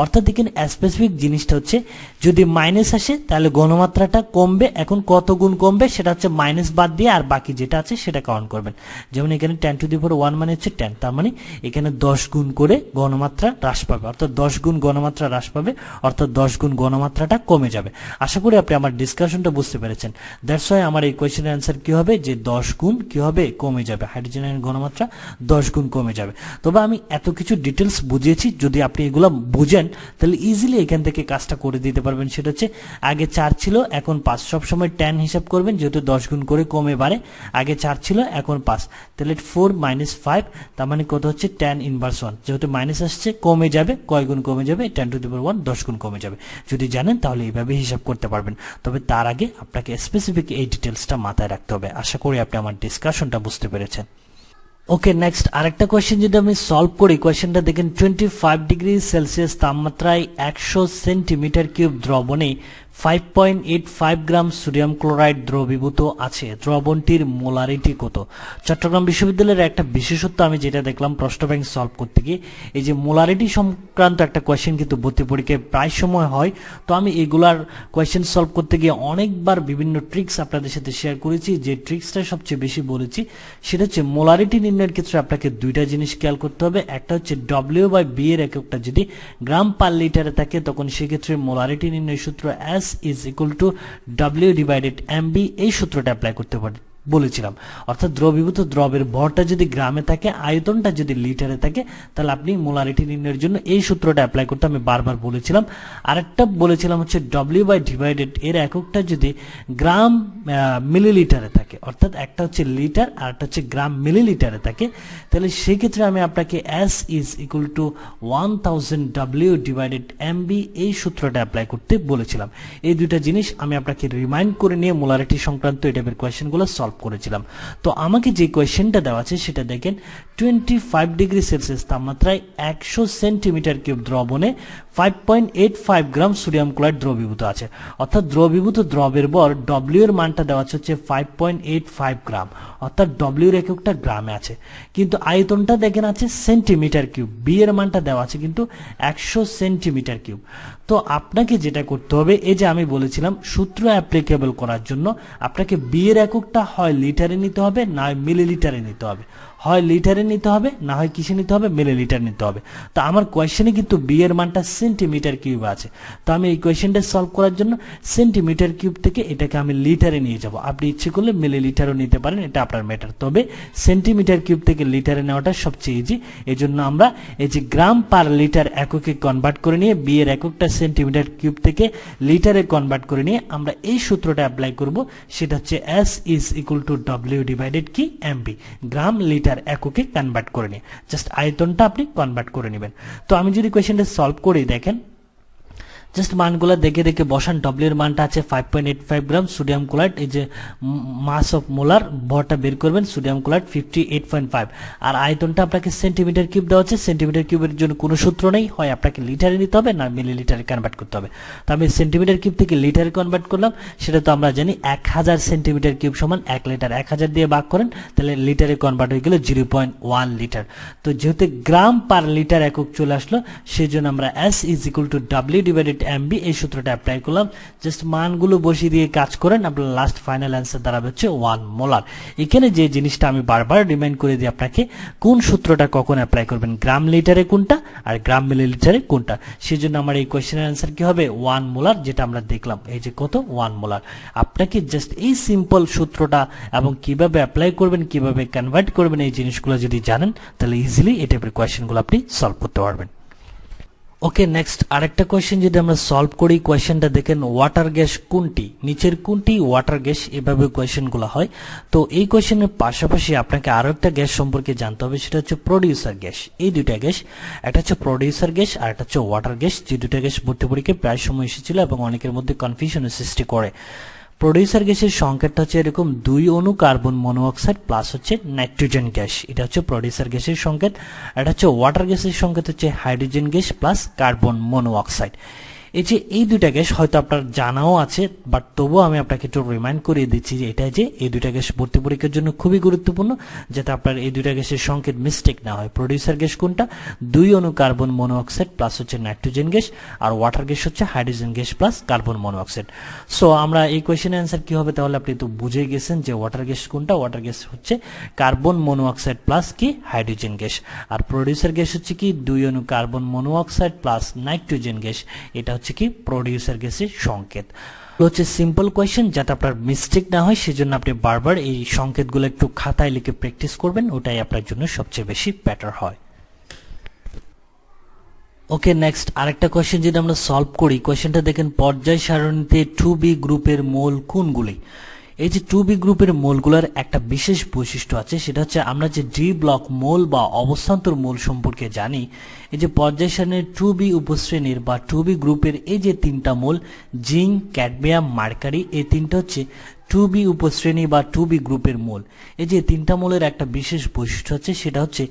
অর্থাৎ দেখেন স্পেসিফিক জিনিসটা হচ্ছে যদি মাইনাস আসে তাহলে ঘনমাত্রাটা কমবে। এখন কত গুণ কমবে সেটা হচ্ছে মাইনাস বাদ দিয়ে আর বাকি যেটা আছে সেটা কাউন্ট করবেন। যেমন এখানে 10 টু দি পাওয়ার 1 মানে হচ্ছে 10, তার মানে এখানে 10 গুণ করে ঘনমাত্রা হ্রাস পাবে, অর্থাৎ 10 গুণ ঘনমাত্রা হ্রাস পাবে, অর্থাৎ 10 গুণ ঘনমাত্রাটা কমে যাবে। আশা করি আপনি আমার ডিসকাশনটা বুঝতে পেরেছেন। দ্যাটস ওয়াই আমার এই কোয়েশ্চেনের অ্যান্সার কি হবে? যে 10 গুণ কি হবে? কমে যাবে, হাইড্রোজেনের ঘনমাত্রা 10 গুণ কমে যাবে। তবে আমি এত কিছু ডিটেলস বুঝিয়েছি, যদি আপনি এগুলো বুঝেন তাহলে ইজিলি এখান থেকে কাজটা করে দিতে পারবেন। সেটা হচ্ছে আগে 4 ছিল এখন 5, সবসময় tan হিসাব করবেন যেহেতু 10 গুণ করে কমে বাড়ে। আগে 4 ছিল এখন 5, তাহলে 4 মাইনাস 5, তার মানে কত হচ্ছে? tan ইনভার্স 1, যেহেতু মাইনাস আসছে কমে যাবে, কয় গুণ কমে যাবে? 10 টু দি পাওয়ার 1, 10 গুণ কমে যাবে। যদি জানেন তাহলে এইভাবে হিসাব করতে পারবেন, তবে তার আগে আপনাকে স্পেসিফিক এই ডিটেলসটা মাথায় রাখতে হবে। আশা করি আপনি আমার ডিসকাশনটা বুঝতে পেরেছেন। ওকে, নেক্সট আরেকটা কোয়েশ্চেন যদি আমি সলভ করি, কোয়েশ্চেনটা দেখেন 25 ডিগ্রি সেলসিয়াস তাপমাত্রায় 100 সেন্টিমিটার কিউব দ্রবণে 5.85 গ্রাম সোডিয়াম ক্লোরাইড দ্রবীভূত আছে, দ্রবণটির মোলারিটি কত? চট্টগ্রাম বিশ্ববিদ্যালয়ের একটা বিশেষত্ব আমি যেটা দেখলাম প্রশ্ন ব্যাংক সলভ করতে গিয়ে, এই যে মোলারিটি সংক্রান্ত একটা কোয়েশ্চেন কিন্তু ভর্তি পরীক্ষায় প্রায় সময় হয়। তো আমি এগুলার কোয়েশ্চেন সলভ করতে গিয়ে অনেকবার বিভিন্ন ট্রিক্স আপনাদের সাথে শেয়ার করেছি। যে ট্রিক্সটা সবচেয়ে বেশি বলেছি সেটা হচ্ছে মোলারিটি নির্ণয়ের ক্ষেত্রে আপনাকে দুইটা জিনিস খেয়াল করতে হবে। একটা হচ্ছে W/B এর এককটা যদি গ্রাম পার লিটারে থাকে তখন সেক্ষেত্রে মোলারিটি নির্ণয় সূত্র S = W/MB এই সূত্রটা অ্যাপ্লাই করতে বলেছিলাম। অর্থাৎ দ্রবীভূত দ্রবের ভরটা যদি গ্রামে থাকে, আয়তনটা যদি লিটারে থাকে, তাহলে আপনি মোলারিটি নির্ণয়ের জন্য এই সূত্রটা অ্যাপ্লাই করতে আমি বারবার বলেছিলাম। আরেকটা বলেছিলাম হচ্ছে W/D এর এককটা যদি গ্রাম মিলিলিটারে থাকে, অর্থাৎ একটা হচ্ছে লিটার আর একটা হচ্ছে গ্রাম মিলিলিটারে থাকে, তাহলে সেই ক্ষেত্রে আমি আপনাকে S = 1000 W/MB এই সূত্রটা অ্যাপ্লাই করতে বলেছিলাম। এই দুইটা জিনিস আমি আপনাকে রিমাইন্ড করে নিয়ে মোলারিটি সংক্রান্ত এই টাইপের কোয়েশ্চেনগুলো সলভ করেছিলাম। তো আমাকে যে কোয়েশ্চেনটা দেওয়া আছে সেটা দেখেন, 25 ডিগ্রি সেলসিয়াস তাপমাত্রায় 100 সেন্টিমিটার কিউব দ্রবণে 5.85 গ্রাম সোডিয়াম ক্লোরাইড দ্রবীভূত আছে। অর্থাৎ দ্রবীভূত দ্রবের ভর W এর মানটা দেওয়া হচ্ছে 5.85 গ্রাম, অর্থাৎ W এর এককটা গ্রামে আছে, কিন্তু আয়তনটা দেখেন আছে সেন্টিমিটার কিউব। B এর মানটা দেওয়া আছে কিন্তু 100 সেন্টিমিটার কিউব। তো আপনাকে যেটা করতে হবে, এই যে আমি বলেছিলাম সূত্র অ্যাপ্লিকেবল করার জন্য আপনাকে B এর এককটা হয় লিটারে নিতে হবে, না মিলিলিটারে নিতে হবে। হয় লিটারে নিতে হবে, না হয় কিসে নিতে হবে, মিলিলিটার নিতে হবে। তো আমার কোয়েশ্চেনে কিন্তু B এর মানটা সেন্টিমিটার কিউব আছে। তো আমি এই কোয়েশ্চেনটা সলভ করার জন্য সেন্টিমিটার কিউব থেকে এটাকে আমি লিটারে নিয়ে যাব। আপনি ইচ্ছে করলে মিলিলিটারও নিতে পারেন, এটা আপনার ম্যাটার। তবে সেন্টিমিটার কিউব থেকে লিটারে নেওয়াটা সবচেয়ে ইজি। এই জন্য আমরা এই যে গ্রাম পার লিটার এককে কনভার্ট করে নিয়ে B এর এককটা সেন্টিমিটার কিউব থেকে লিটারে কনভার্ট করে নিয়ে আমরা এই সূত্রটা অ্যাপ্লাই করব। সেটা হচ্ছে S = W/MB, গ্রাম লিটার এককে কনভার্ট করে নিয়ে জাস্ট আয়তনটা আপনি কনভার্ট করে নেবেন। তো আমি যদি কোয়েশ্চেনটা সলভ করি, দেখেন জাস্ট মানগুলো দেখে দেখে বসান। W এর মানটা আছে 5.85 গ্রাম সোডিয়াম ক্লোরাইড, এই যে মাস অফ মোলার ভরটা বের করবেন, সোডিয়াম ক্লোরাইড 58.5, আর আয়তনটা আপনাকে সেন্টিমিটার কিউব দেওয়া আছে। সেন্টিমিটার কিউবের জন্য কোনো সূত্র নেই, হয় আপনাকে লিটারে নিতে হবে না মিলিলিটারে কনভার্ট করতে হবে। তো আমি সেন্টিমিটার কিউব থেকে লিটারে কনভার্ট করলাম। সেটা তো আমরা জানি 1000 সেন্টিমিটার কিউব সমান 1 লিটার। 1000 দিয়ে ভাগ করেন তাহলে লিটারে কনভার্ট হয়ে গেল 0.1 লিটার। তো যেহেতু গ্রাম পার লিটার একক চলে আসলো, সেই জন্য আমরা S = W/MB এই সূত্রটা অ্যাপ্লাই করলাম। জাস্ট মানগুলো বসিয়ে দিয়ে কাজ করেন, আপনার লাস্ট ফাইনাল অ্যান্সার দাঁড়াবে হচ্ছে 1 মোলার। এখানে যে জিনিসটা আমি বারবার রিমাইন্ড করে দিই আপনাকে, কোন সূত্রটা কখন অ্যাপ্লাই করবেন, গ্রাম লিটারে কোনটা আর গ্রাম মিলিলিটারে কোনটা। সেই জন্য আমার এই কোয়েশ্চেনের অ্যান্সার কি হবে, 1 মোলার, যেটা আমরা দেখলাম এই যে কত 1 মোলার। আপনাকে জাস্ট এই সিম্পল সূত্রটা এবং কিভাবে অ্যাপ্লাই করবেন, কিভাবে কনভার্ট করবেন, এই জিনিসগুলো যদি জানেন তাহলে ইজিলি এই টাইপের কোয়েশ্চেনগুলো আপনি সলভ করতে পারবেন। ওকে, নেক্সট আরেকটা কোয়েশ্চেন যদি আমরা সলভ করি, কোয়েশ্চেনটা দেখেন ওয়াটার গ্যাস কোনটি, নিচের কোনটি ওয়াটার গ্যাস, এভাবে কোয়েশ্চেনগুলো হয়। তো এই কোয়েশ্চেনের পাশাপাশি আপনাকে আরো একটা গ্যাস সম্পর্কে জানতে হবে, সেটা হচ্ছে প্রোডিউসার গ্যাস। এই দুইটা গ্যাস, একটা হচ্ছে প্রোডিউসার গ্যাস আর একটা হচ্ছে ওয়াটার গ্যাস, যে দুইটা গ্যাস ভর্তি পরীক্ষায় প্রায় সময় এসেছিল এবং অনেকের মধ্যে কনফিউশনের সৃষ্টি করে। প্রোডিউসার গ্যাসের সংকেতটা হচ্ছে এরকম, 2 অণু কার্বন মনোঅক্সাইড প্লাস হচ্ছে নাইট্রোজেন গ্যাস, এটা হচ্ছে প্রোডিউসার গ্যাসের সংকেত। এটা হচ্ছে ওয়াটার গ্যাসের সংকেত হচ্ছে hydrogen gas plus carbon monoxide. এই যে এই দুইটা গ্যাস হয়তো আপনার জানাও আছে, বাট তবুও আমি আপনাকে একটু রিমাইন্ড করিয়ে দিচ্ছি যে এটা যে এই দুইটা গ্যাস ভর্তি পরীক্ষার জন্য খুবই গুরুত্বপূর্ণ, যাতে আপনার এই দুইটা গ্যাসের সংকেত মিস্টেক না হয়। প্রোডিউসার গ্যাস কোনটা, 2 অণু কার্বন মনোঅক্সাইড প্লাস হচ্ছে নাইট্রোজেন গ্যাস, আর ওয়াটার গ্যাস হচ্ছে hydrogen gas plus carbon monoxide. So আমরা এই কোয়েশ্চেনের অ্যান্সার কি হবে, তাহলে আপনি তো বুঝেই গেছেন যে ওয়াটার গ্যাস কোনটা। ওয়াটার গ্যাস হচ্ছে কার্বন মনোঅক্সাইড প্লাস কি হাইড্রোজেন গ্যাস, আর প্রোডিউসার গ্যাস হচ্ছে কি 2 অণু carbon monoxide plus nitrogen gas, এটা হচ্ছে কি প্রোডিউসার গ্যাসের সংকেত। হচ্ছে সিম্পল কোয়েশ্চেন, যাতে আপনার মিস্টেক না হয় সেজন্য আপনি বারবার এই সংকেতগুলো একটু খাতায় লিখে প্র্যাকটিস করবেন, ওটাই আপনার জন্য সবচেয়ে বেশি বেটার হয়। ওকে, নেক্সট আরেকটা কোয়েশ্চেন যদি আমরা সলভ করি, কোয়েশ্চেনটা দেখেন পর্যায় সারণীতে 2B গ্রুপের মোল কোনগুলি। এই যে 2B গ্রুপের মোলগুলোর একটা বিশেষ বৈশিষ্ট্য আছে, সেটা হচ্ছে আমরা যে ডি ব্লক মোল বা অবস্থান্তর মোল সম্পর্কে জানি, এই যে পর্যায় সারণীর 2B উপশ্রেণীর বা 2B গ্রুপের এই যে 3টা মোল, জিঙ্ক, ক্যাডমিয়াম, মার্কারি, এই 3টা হচ্ছে 2B উপশ্রেণী বা 2B গ্রুপের মূল। এই যে তিনটা মূলের একটা বিশেষ বৈশিষ্ট্য আছে, সেটা হচ্ছে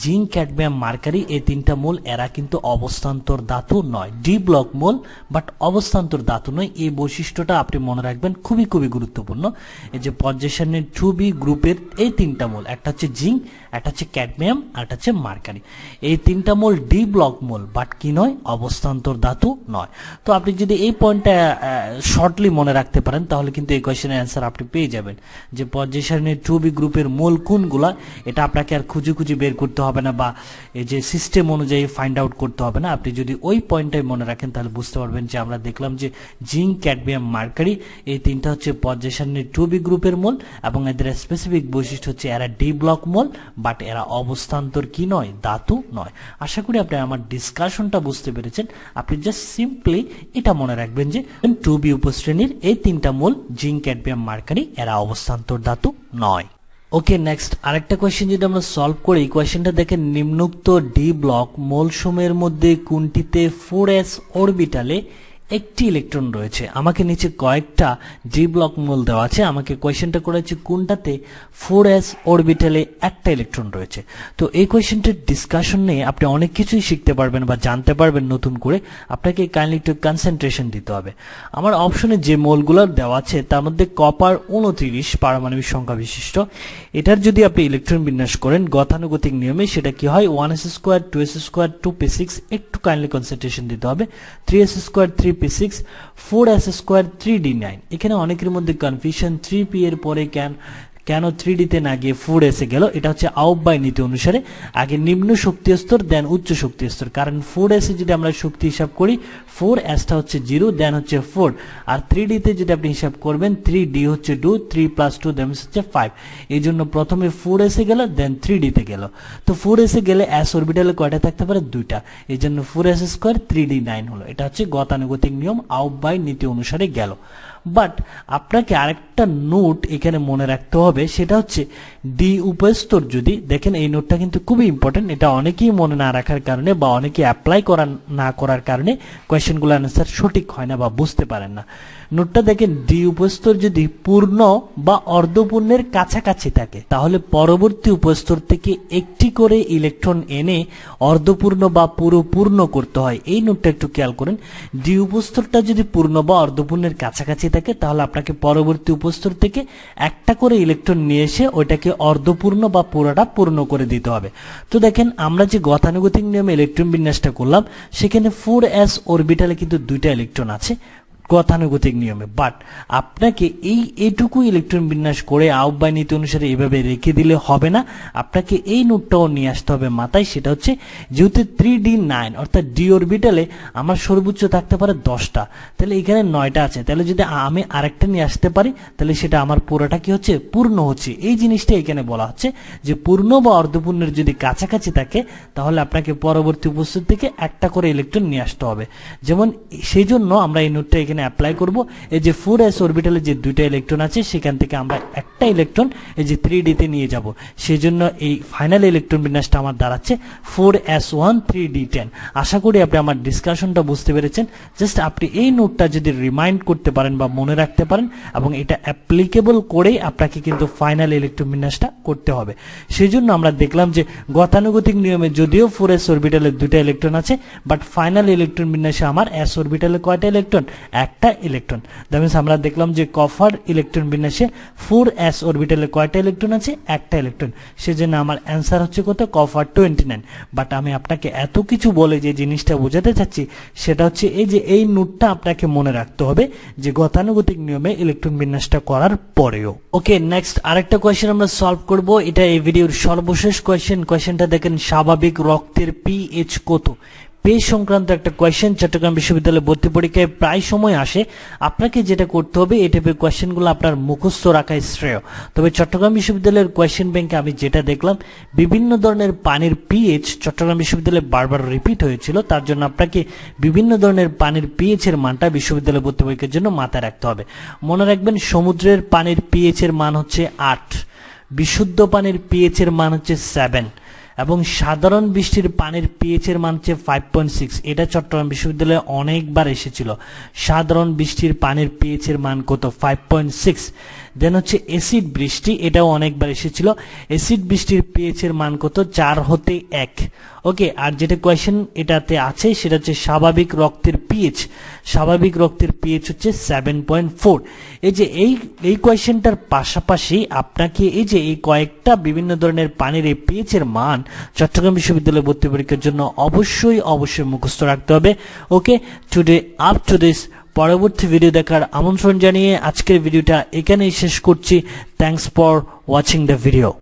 জিঙ্ক, ক্যাডমিয়াম, মার্কারি। এই তিনটা মূল এরা কিন্তু অবস্থান্তর ধাতু নয়, ডি ব্লক মূল বাট অবস্থান্তর ধাতু নয়। এই বৈশিষ্ট্যটা আপনি মনে রাখবেন, খুবই খুবই গুরুত্বপূর্ণ। এই যে পর্যায় সারণীর 2B গ্রুপের এই তিনটা মূল, একটা হচ্ছে জিঙ্ক, একটা হচ্ছে ক্যাডমিয়াম, আর একটা হচ্ছে মার্কারি। এই তিনটা মূল ডি ব্লক মূল বাট কি নয়, অবস্থান্তর ধাতু নয়। তো আপনি যদি এই পয়েন্টটা শর্টলি মনে রাখতে পারেন তাহলে কিন্তু এই কোয়েশ্চেনের অ্যান্সার আপনি পেয়ে যাবেন। যে পর্যায় সারণীর 2B গ্রুপের মূল কোনগুলা, এটা আপনাকে আর খুঁজে খুঁজে বের করতে হবে না বা এই যে সিস্টেম অনুযায়ী ফাইন্ড আউট করতে হবে না। আপনি যদি ওই পয়েন্টটাই মনে রাখেন তাহলে বুঝতে পারবেন যে আমরা দেখলাম যে জিঙ্ক, ক্যাডমিয়াম, মার্কারি এই তিনটা হচ্ছে পর্যায় সারণীর 2B গ্রুপের মূল এবং এদের স্পেসিফিক বৈশিষ্ট্য হচ্ছে এরা ডি ব্লক মূল বাট এরা অবস্থান্তর কি নয়, ধাতু নয়। আশা করি আপনি আমার ডিসকাশনটা বুঝতে পেরেছেন। আপনি জাস্ট সিম্পলি এটা মনে রাখবেন যে 2B উপশ্রেণীর এই তিনটা মূল জিঙ্ক, ক্যাডমিয়াম, মার্কারি এরা অবস্থান্তর ধাতু নয়। ওকে, নেক্সট আরেকটা কোয়েশ্চেন যদি আমরা সলভ করি, কোয়েশ্চেনটা দেখেন, নিম্নোক্ত ডি ব্লক মূলসমূহের মধ্যে কোনটিতে 4s অরবিটালে একটি ইলেকট্রন রয়েছে? আমাকে নিচে কয়েকটা ডি ব্লক মূল দেওয়া আছে, আমাকে কোয়েশ্চেনটা করেছে কোনটাতে 4s অরবিটালে একটা ইলেকট্রন রয়েছে। তো এই কোয়েশ্চেনটার ডিসকাশন নিয়ে আপনি অনেক কিছুই শিখতে পারবেন বা জানতে পারবেন নতুন করে। আপনাকে কাইন্ডলি একটু কনসেন্ট্রেশন দিতে হবে। আমার অপশনে যে মূলগুলো দেওয়া আছে তার মধ্যে কপার 29 পারমাণবিক সংখ্যা বিশিষ্ট। এটার যদি আপনি ইলেকট্রন বিন্যাস করেন গতানুগতিক নিয়মে, সেটা কি হয়, 1s square, 2s square, 2p6, একটু কাইন্ডলি কনসেন্ট্রেশন দিতে হবে, 3s square, 3p6, 4s square, 3d9। এখানে অনেকের মধ্যে কনফিউশন, 3p এর পরে কেন 3d তে না গিয়ে 4s এ গেল। এটা হচ্ছে আহ্বায় নীতি অনুসারে আগে নিম্ন শক্তি স্তর দেন উচ্চ শক্তি স্তর। কারণ 4s এ যদি আমরা শক্তি হিসাব করি 4s টা হচ্ছে 0 দেন হচ্ছে 4, আর 3d তে যদি আপনি হিসাব করবেন 3d হচ্ছে 2, 3 + 2 দেন হচ্ছে 5। এই জন্য প্রথমে 4s এ গেল দেন 3d তে গেল। তো 4s এ গেলে s অরবিটালে কয়টা থাকতে পারে, দুইটা। এই জন্য 4s স্কয়ার 3d9 হলো। এটা হচ্ছে গতানুগতিক নিয়ম, আহ্বায় নীতি অনুসারে গেল। বাট আপনাকে আরেকটা নোট এখানে মনে রাখতে হবে, সেটা হচ্ছে ডি উপস্তর যদি দেখেন, এই নোটটা কিন্তু খুবই ইম্পর্টেন্ট। এটা অনেকেই মনে না রাখার কারণে বা অনেকে অ্যাপ্লাই না করার কারণে কোয়েশ্চেনগুলো আনসার সঠিক হয় না বা বুঝতে পারেন না। নোটটা দেখেন, ডি উপস্তর যদি পূর্ণ বা অর্ধপূর্ণের কাছাকাছি থাকে তাহলে পরবর্তী উপস্তর থেকে একটি করে ইলেকট্রন এনে অর্ধপূর্ণ বা পুরো পূর্ণ করতে হয়। এই নোটটা একটু খেয়াল করেন, ডি উপস্তরটা যদি পূর্ণ বা অর্ধপূর্ণের কাছাকাছি থাকে তাহলে আপনাকে পরবর্তী উপস্তর থেকে একটা করে ইলেকট্রন নিয়ে এসে ওইটাকে অর্ধপূর্ণ বা পুরোটা পূর্ণ করে দিতে হবে। তো দেখেন, আমরা যে গতানুগতিক নিয়মে ইলেকট্রন বিন্যাসটা করলাম সেখানে 4s অরবিটালে কিন্তু দুইটা ইলেকট্রন আছে গতানুগতিক নিয়মে। বাট আপনাকে এইটুকু ইলেকট্রন বিন্যাস করে আহ্বায় নীতি অনুসারে এভাবে রেখে দিলে হবে না, আপনাকে এই নোটটাও নিয়ে আসতে হবে মাথায়। সেটা হচ্ছে যেহেতু 3d9 অর্থাৎ ডি অরবিটালে আমার সর্বোচ্চ থাকতে পারে 10টা, তাহলে এখানে 9টা আছে, তাহলে যদি আমি আরেকটা নিয়ে আসতে পারি তাহলে সেটা আমার পুরোটা কি হচ্ছে, পূর্ণ হচ্ছে। এই জিনিসটা এখানে বলা হচ্ছে যে পূর্ণ বা অর্ধপূর্ণের যদি কাছাকাছি থাকে তাহলে আপনাকে পরবর্তী উপস্থিত থেকে একটা করে ইলেকট্রন নিয়ে আসতে হবে। যেমন সেই জন্য আমরা এই নোটটা এখানে অ্যাপ্লাই করব। এই যে 4s অরবিটালে যে দুইটা ইলেকট্রন আছে সেখান থেকে আমরা একটা ইলেকট্রন এই যে 3d তে নিয়ে যাব। সেজন্য এই ফাইনাল ইলেকট্রন বিন্যাসটা আমার দাঁড়াচ্ছে 4s1 3d10। আশা করি আপনি আমার ডিসকাশনটা বুঝতে পেরেছেন। জাস্ট আপনি এই নোটটা যদি রিমাইন্ড করতে পারেন বা মনে রাখতে পারেন এবং এটা অ্যাপ্লিকেবল করেই আপনাকে কিন্তু ফাইনাল ইলেকট্রন বিন্যাসটা করতে হবে। সেজন্য আমরা দেখলাম যে গতানুগতিক নিয়মে যদিও 4s অরবিটালে দুইটা ইলেকট্রন আছে, বাট ফাইনাল ইলেকট্রন বিন্যাসে আমার s অরবিটালে কয়টা ইলেকট্রন, একটা ইলেকট্রন। দ্যাট মিন্স আমরা দেখলাম যে কপার ইলেকট্রন বিন্যাসে 4s অরবিটালে কয়টা ইলেকট্রন আছে, একটা ইলেকট্রন। সেজন্য আমার অ্যান্সার হচ্ছে কত, কপার 29। বাট আমি আপনাকে এত কিছু বলে যে জিনিসটা বোঝাতে চাচ্ছি সেটা হচ্ছে এই যে এই নোটটা আপনাকে মনে রাখতে হবে যে গতানুগতিক নিয়মে ইলেকট্রন বিন্যাসটা করার পরেও। ওকে, নেক্সট আরেকটা কোয়েশ্চেন আমরা সলভ করব। এটা এই ভিডিওর সর্বশেষ কোয়েশ্চেন। কোয়েশ্চেনটা দেখেন, স্বাভাবিক রক্তের পিএইচ কত? পেজ সংক্রান্ত একটা কোয়েশ্চেন চট্টগ্রাম বিশ্ববিদ্যালয়ে ভর্তি পরীক্ষায় প্রায় সময় আসে। আপনাকে যেটা করতে হবে এই টাইপের কোয়েশ্চেনগুলো আপনার মুখস্থ রাখাই শ্রেয়। তবে চট্টগ্রাম বিশ্ববিদ্যালয়ের কোয়েশ্চেন ব্যাংকে আমি যেটা দেখলাম, বিভিন্ন ধরনের পানির পিএইচ চট্টগ্রাম বিশ্ববিদ্যালয়ে বারবার রিপিট হয়েছিল। তার জন্য আপনাকে বিভিন্ন ধরনের পানির পিএইচ এর মানটা বিশ্ববিদ্যালয় ভর্তি পরীক্ষার জন্য মাথায় রাখতে হবে। মনে রাখবেন, সমুদ্রের পানির পিএইচ এর মান হচ্ছে 8, বিশুদ্ধ পানির পিএইচ এর মান হচ্ছে 7 এবং সাধারণ বৃষ্টির পানির পিএইচ এর মান হচ্ছে 5.6। এটা চট্টগ্রাম বিশ্ববিদ্যালয়ে অনেকবার এসেছিল। সাধারণ বৃষ্টির পানির পিএইচ এর মান কত, 5.6। দেন হচ্ছে অ্যাসিড বৃষ্টি, এটাও অনেকবার এসেছিল। অ্যাসিড বৃষ্টির পিএইচ এর মান কত? 4 হতে 1। ওকে, আর যেটা কোয়েশ্চেন এটাতে আছে সেটা হচ্ছে স্বাভাবিক রক্তের পিএইচ। স্বাভাবিক রক্তের পিএইচ হচ্ছে 7.4। এই যে এই কোয়েশ্চেনটার পাশাপাশি আপনাকে এই যে এই কয়েকটা বিভিন্ন ধরনের পানির এই পিএইচ এর মান চট্টগ্রাম বিশ্ববিদ্যালয়ে ভর্তি পরীক্ষার জন্য অবশ্যই মুখস্থ রাখতে হবে। ওকে, টুডে আপ টু দিস। পরবর্তী ভিডিও দেখার আমন্ত্রণ জানিয়ে আজকের ভিডিওটা এখানেই শেষ করছি। Thanks for watching the video.